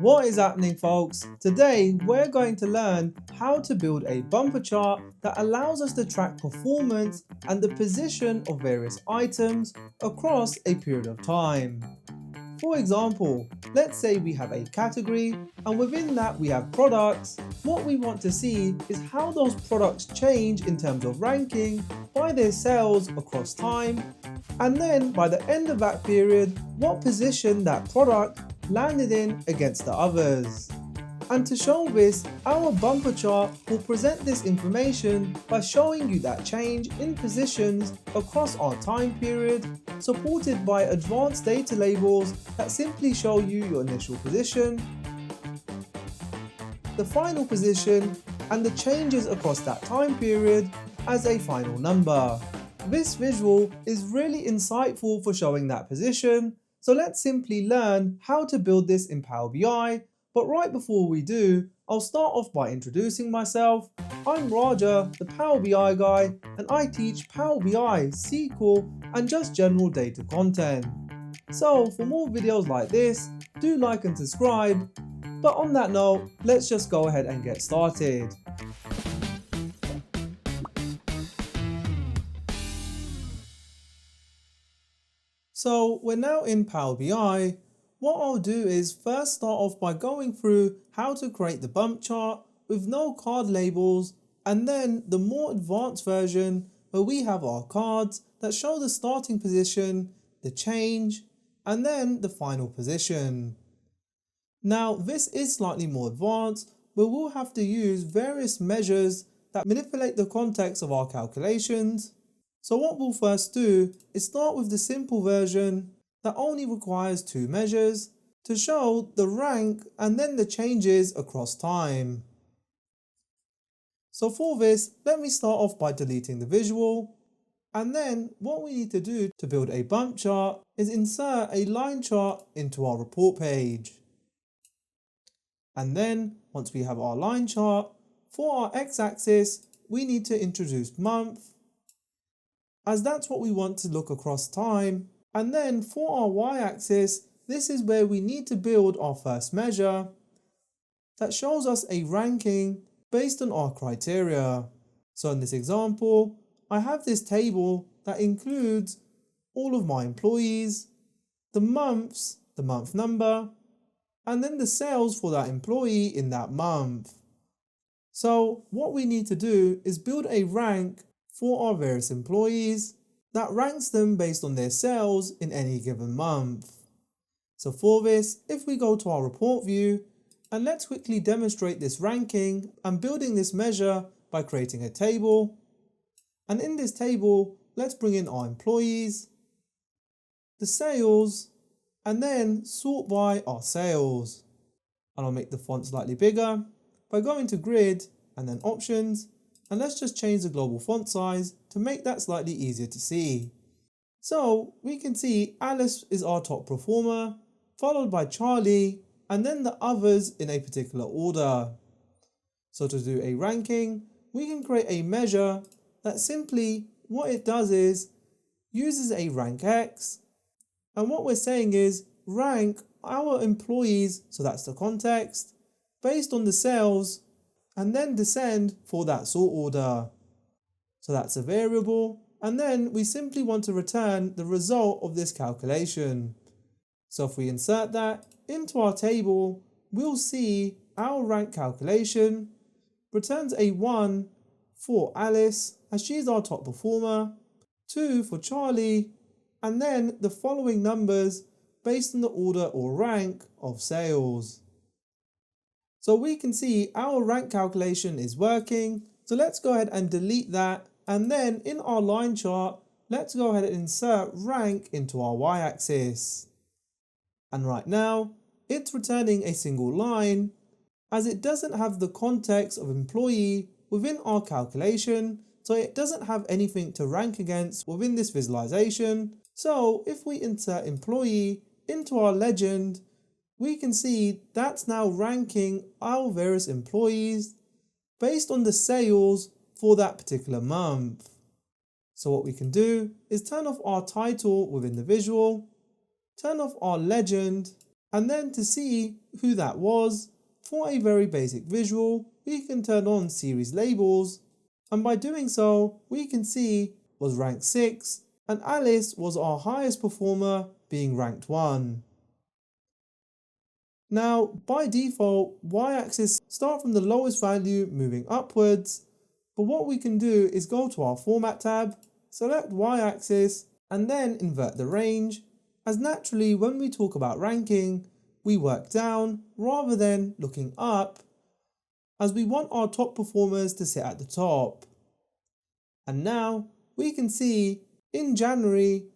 What is happening, folks? Today we're going to learn how to build a bumper chart that allows us to track performance and the position of various items across a period of time. For example, let's say we have a category and within that we have products. What we want to see is how those products change in terms of ranking by their sales across time, and then by the end of that period, what position that product landed in against the others. And to show this, our bumper chart will present this information by showing you that change in positions across our time period, supported by advanced data labels that simply show you your initial position, the final position, and the changes across that time period as a final number. This visual is really insightful for showing that position, so let's simply learn how to build this in Power BI. But right before we do, I'll start off by introducing myself. I'm Raja, the Power BI guy, and I teach Power BI, SQL, and just general data content. So for more videos like this, do like and subscribe. But on that note, let's just go ahead and get started. So we're now in Power BI. What I'll do is first start off by going through how to create the bump chart with no card labels, and then the more advanced version where we have our cards that show the starting position, the change, and then the final position. Now this is slightly more advanced, but we'll have to use various measures that manipulate the context of our calculations. So what we'll first do is start with the simple version that only requires two measures to show the rank and then the changes across time. So for this, let me start off by deleting the visual, and then what we need to do to build a bump chart is insert a line chart into our report page. And then once we have our line chart, for our x-axis we need to introduce month, as that's what we want to look across time. And then for our y-axis, this is where we need to build our first measure that shows us a ranking based on our criteria. So in this example, I have this table that includes all of my employees, the months, the month number, and then the sales for that employee in that month. So what we need to do is build a rank for our various employees that ranks them based on their sales in any given month. So for this, if we go to our report view, and let's quickly demonstrate this ranking and building this measure by creating a table. And in this table, let's bring in our employees, the sales, and then sort by our sales. And I'll make the font slightly bigger by going to grid and then options. And let's just change the global font size to make that slightly easier to see. So we can see Alice is our top performer, followed by Charlie, and then the others in a particular order. So to do a ranking, we can create a measure that simply what it does is uses a rank X. And what we're saying is rank our employees, so that's the context, based on the sales, and then descend for that sort order. So that's a variable, and then we simply want to return the result of this calculation. So if we insert that into our table, we'll see our rank calculation returns a 1 for Alice as she's our top performer, 2 for Charlie, and then the following numbers based on the order or rank of sales. So we can see our rank calculation is working. So let's go ahead and delete that. And then in our line chart, let's go ahead and insert rank into our y-axis. And right now, it's returning a single line as it doesn't have the context of employee within our calculation. So it doesn't have anything to rank against within this visualization. So if we insert employee into our legend, we can see that's now ranking our various employees based on the sales for that particular month. So what we can do is turn off our title within the visual, turn off our legend, And then to see who that was, for a very basic visual, we can turn on series labels, and by doing so, we can see was ranked 6, and Alice was our highest performer, being ranked 1. Now, by default, y-axis start from the lowest value moving upwards, but what we can do is go to our Format tab, select y-axis, and then invert the range, as naturally when we talk about ranking, we work down rather than looking up, as we want our top performers to sit at the top. And now we can see in January,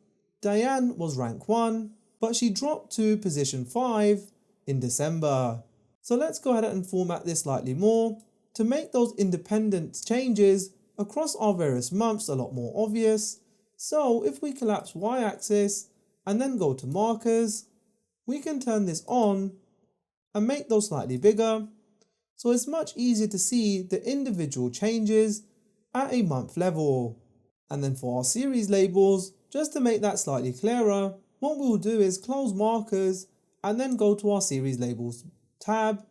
Diane was rank 1, but she dropped to position 5 in December. So let's go ahead and format this slightly more to make those independent changes across our various months a lot more obvious. So if we collapse y-axis and then go to markers, we can turn this on and make those slightly bigger, so it's much easier to see the individual changes at a month level. And then for our series labels, just to make that slightly clearer, what we'll do is close markers and then go to our series labels tab,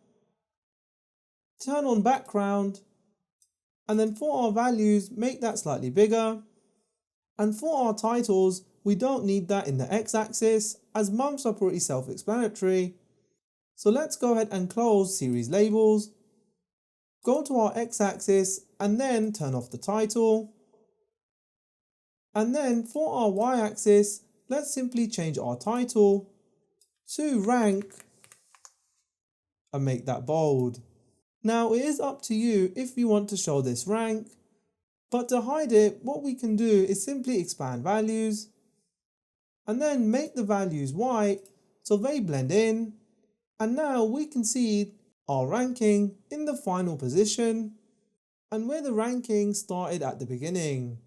turn on background, and then for our values, make that slightly bigger. And for our titles, we don't need that in the x-axis, as months are pretty self-explanatory. So let's go ahead and close series labels, go to our x-axis and then turn off the title. And then for our y-axis, let's simply change our title to rank and make that bold. Now it is up to you if you want to show this rank, but to hide it, what we can do is simply expand values and then make the values white so they blend in. And now we can see our ranking in the final position and where the ranking started at the beginning.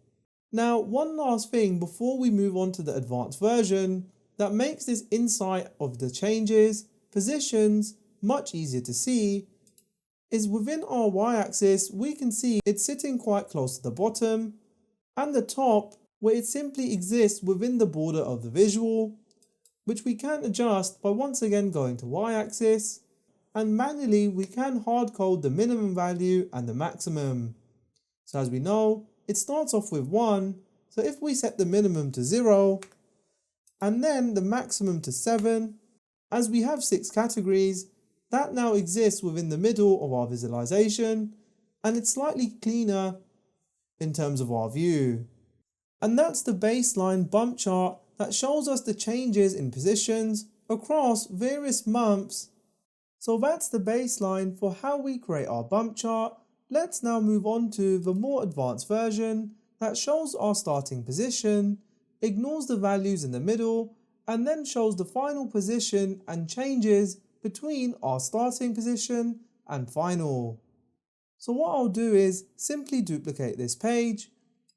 Now, one last thing before we move on to the advanced version that makes this insight of the changes, positions much easier to see is within our y-axis, we can see it's sitting quite close to the bottom and the top, where it simply exists within the border of the visual, which we can adjust by once again going to y-axis, and manually we can hard code the minimum value and the maximum. So as we know, it starts off with 1, so if we set the minimum to 0 and then the maximum to 7, as we have 6 categories, that now exists within the middle of our visualization, and it's slightly cleaner in terms of our view. And that's the baseline bump chart that shows us the changes in positions across various months. So that's the baseline for how we create our bump chart. Let's now move on to the more advanced version that shows our starting position, ignores the values in the middle, and then shows the final position and changes between our starting position and final. So what I'll do is simply duplicate this page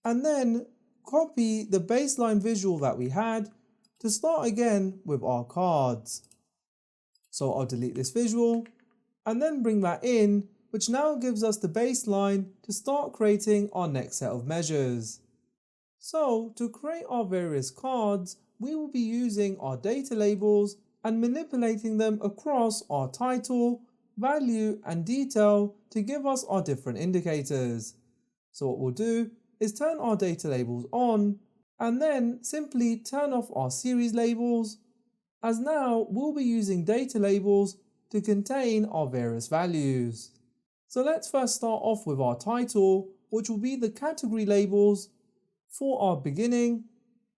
and then copy the baseline visual that we had to start again with our cards. So I'll delete this visual and then bring that in, which now gives us the baseline to start creating our next set of measures. So to create our various cards, we will be using our data labels and manipulating them across our title, value and detail to give us our different indicators. So what we'll do is turn our data labels on and then simply turn off our series labels, as now we'll be using data labels to contain our various values. So let's first start off with our title, which will be the category labels for our beginning,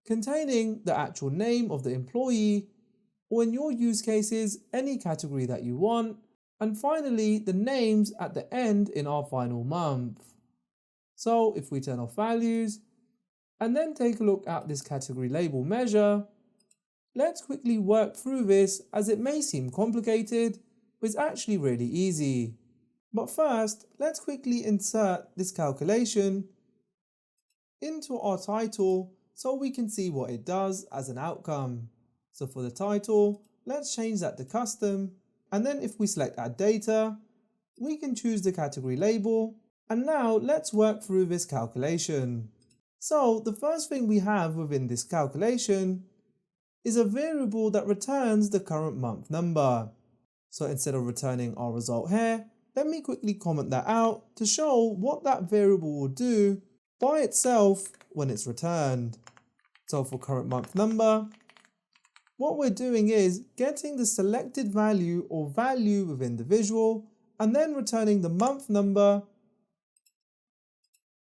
containing the actual name of the employee, or in your use cases, any category that you want, and finally the names at the end in our final month. So if we turn off values and then take a look at this category label measure, let's quickly work through this as it may seem complicated, but it's actually really easy. But first, let's quickly insert this calculation into our title so we can see what it does as an outcome. So for the title, let's change that to custom, and then if we select add data, we can choose the category label, and now let's work through this calculation. So the first thing we have within this calculation is a variable that returns the current month number. So instead of returning our result here, let me quickly comment that out to show what that variable will do by itself when it's returned. So for current month number, what we're doing is getting the selected value or value within the visual and then returning the month number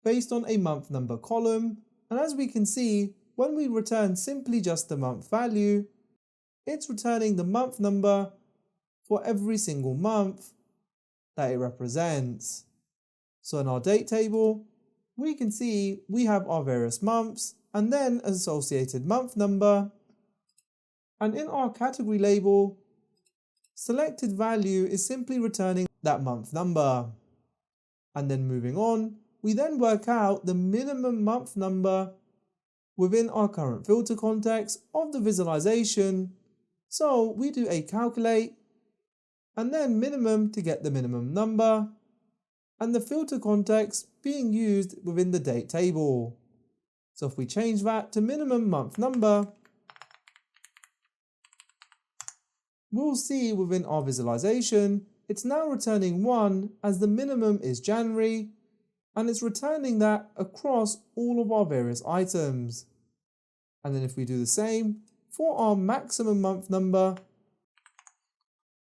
based on a month number column. And as we can see, when we return simply just the month value, it's returning the month number for every single month that it represents. So in our date table, we can see we have our various months and then an associated month number. And in our category label, selected value is simply returning that month number. And then moving on, we then work out the minimum month number within our current filter context of the visualization. So we do a calculate and then minimum to get the minimum number, and the filter context being used within the date table. So if we change that to minimum month number, we'll see within our visualization, it's now returning 1 as the minimum is January, and it's returning that across all of our various items. And then if we do the same for our maximum month number,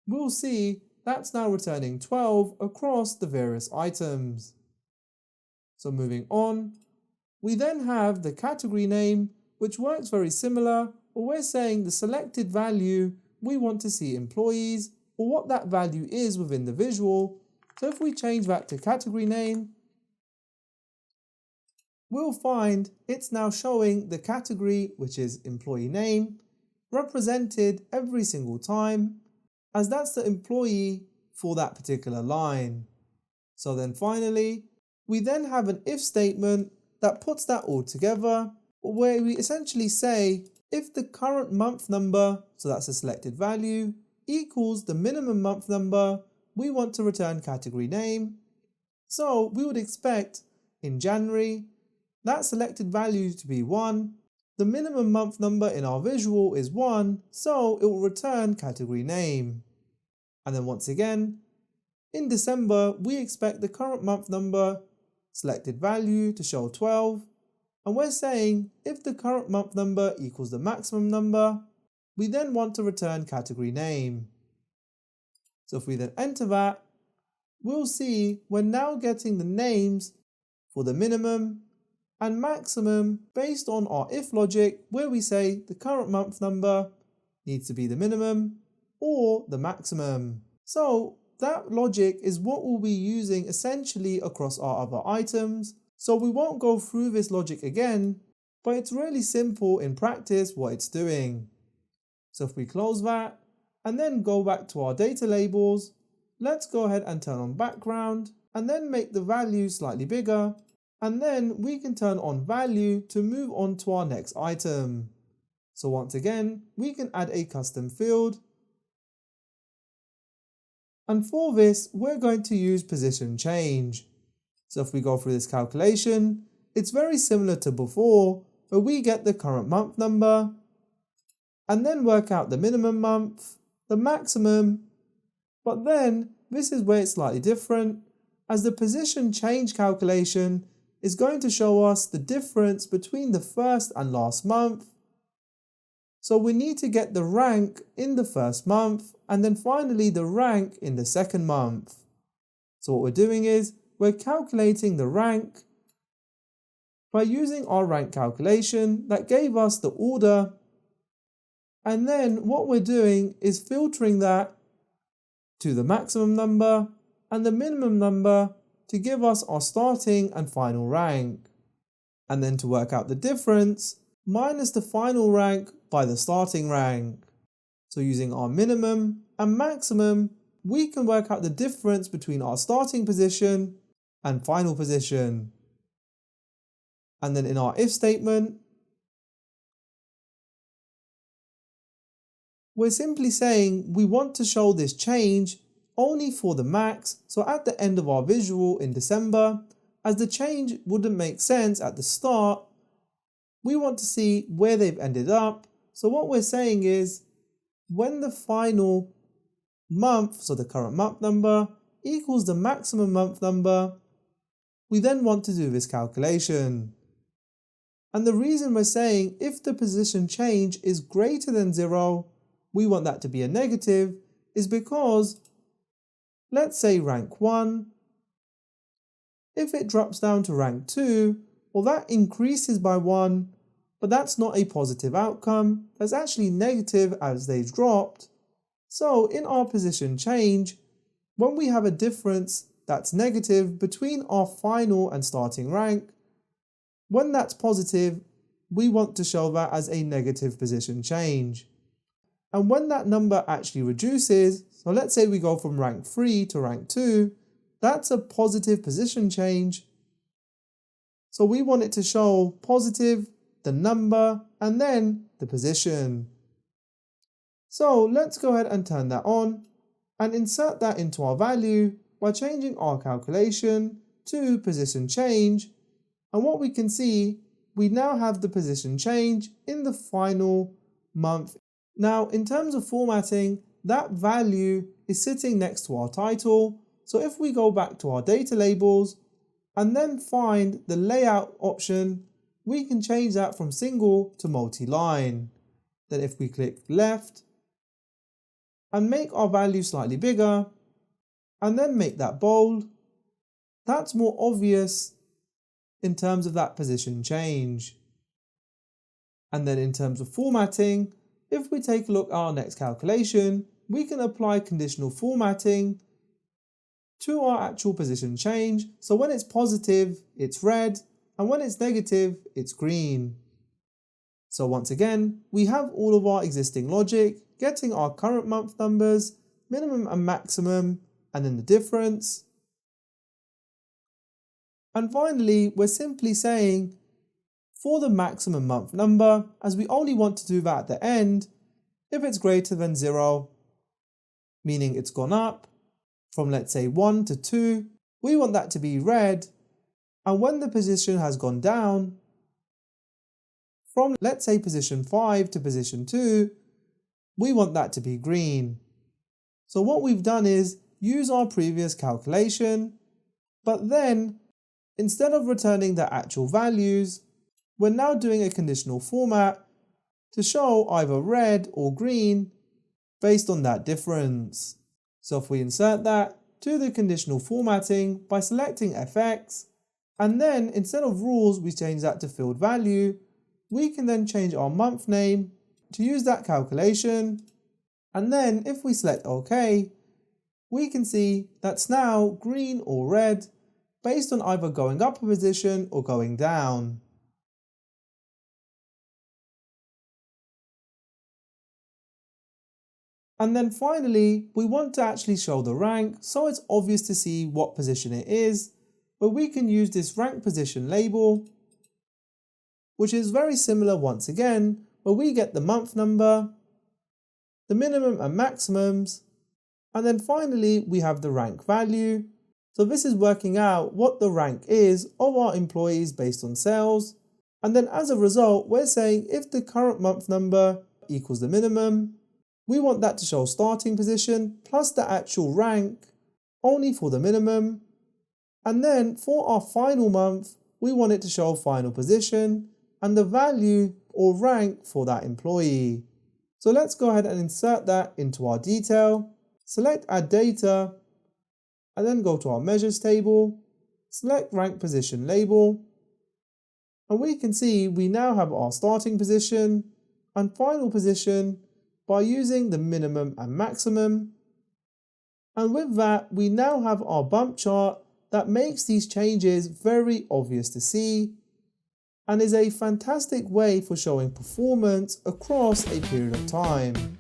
we'll see that's now returning 12 across the various items. So moving on, we then have the category name, which works very similar, but we're saying the selected value we want to see employees or what that value is within the visual. So if we change that to category name, we'll find it's now showing the category, which is employee name, represented every single time, as that's the employee for that particular line. So then finally, we then have an if statement that puts that all together, where we essentially say if the current month number, so that's a selected value, equals the minimum month number, we want to return category name. So we would expect in January that selected value to be 1. The minimum month number in our visual is 1, so it will return category name. And then once again, in December, we expect the current month number selected value to show 12. And we're saying if the current month number equals the maximum number, we then want to return category name. So if we then enter that, we'll see we're now getting the names for the minimum and maximum based on our if logic, where we say the current month number needs to be the minimum or the maximum. So that logic is what we'll be using essentially across our other items. So we won't go through this logic again, but it's really simple in practice what it's doing. So if we close that and then go back to our data labels, let's go ahead and turn on background and then make the value slightly bigger. And then we can turn on value to move on to our next item. So once again, we can add a custom field. And for this, we're going to use position change. So if we go through this calculation, it's very similar to before, where we get the current month number and then work out the minimum month, the maximum, but then this is where it's slightly different, as the position change calculation is going to show us the difference between the first and last month. So we need to get the rank in the first month and then finally the rank in the second month. So what we're doing is we're calculating the rank by using our rank calculation that gave us the order, and then what we're doing is filtering that to the maximum number and the minimum number to give us our starting and final rank, and then to work out the difference minus the final rank by the starting rank. So using our minimum and maximum, we can work out the difference between our starting position and final position. And then in our if statement, we're simply saying we want to show this change only for the max, so at the end of our visual in December, as the change wouldn't make sense at the start, we want to see where they've ended up So what we're saying is when the final month, so the current month number, equals the maximum month number, we then want to do this calculation. And the reason we're saying if the position change is greater than 0, we want that to be a negative, is because, let's say rank 1, if it drops down to rank 2, well, that increases by 1, but that's not a positive outcome. That's actually negative as they've dropped. So in our position change, when we have a difference that's negative between our final and starting rank, when that's positive, we want to show that as a negative position change. And when that number actually reduces, so let's say we go from rank 3 to rank 2, that's a positive position change. So we want it to show positive, the number, and then the position. So let's go ahead and turn that on and insert that into our value by changing our calculation to position change. And what we can see, we now have the position change in the final month. Now, in terms of formatting, that value is sitting next to our title. So if we go back to our data labels and then find the layout option, we can change that from single to multi-line. Then if we click left and make our value slightly bigger and then make that bold, that's more obvious in terms of that position change. And then in terms of formatting, if we take a look at our next calculation, we can apply conditional formatting to our actual position change. So when it's positive, it's red, and when it's negative, it's green. So once again, we have all of our existing logic, getting our current month numbers, minimum and maximum, and then the difference. And finally, we're simply saying for the maximum month number, as we only want to do that at the end, if it's greater than 0, meaning it's gone up from, let's say, 1 to 2, we want that to be red. And when the position has gone down from, let's say, position 5 to position 2, we want that to be green. So what we've done is use our previous calculation, but then instead of returning the actual values, we're now doing a conditional format to show either red or green based on that difference. So if we insert that to the conditional formatting by selecting FX, and then instead of rules we change that to field value, we can then change our month name to use that calculation, and then if we select OK, we can see that's now green or red based on either going up a position or going down. And then finally, we want to actually show the rank so it's obvious to see what position it is, where we can use this rank position label, which is very similar once again, where we get the month number, the minimum and maximums, and then finally we have the rank value. So this is working out what the rank is of our employees based on sales. And then as a result, we're saying if the current month number equals the minimum, we want that to show starting position plus the actual rank only for the minimum. And then for our final month, we want it to show final position and the value or rank for that employee. So let's go ahead and insert that into our detail, select add data, and then go to our measures table, select rank position label, and we can see we now have our starting position and final position by using the minimum and maximum. And with that, we now have our bump chart that makes these changes very obvious to see and is a fantastic way for showing performance across a period of time.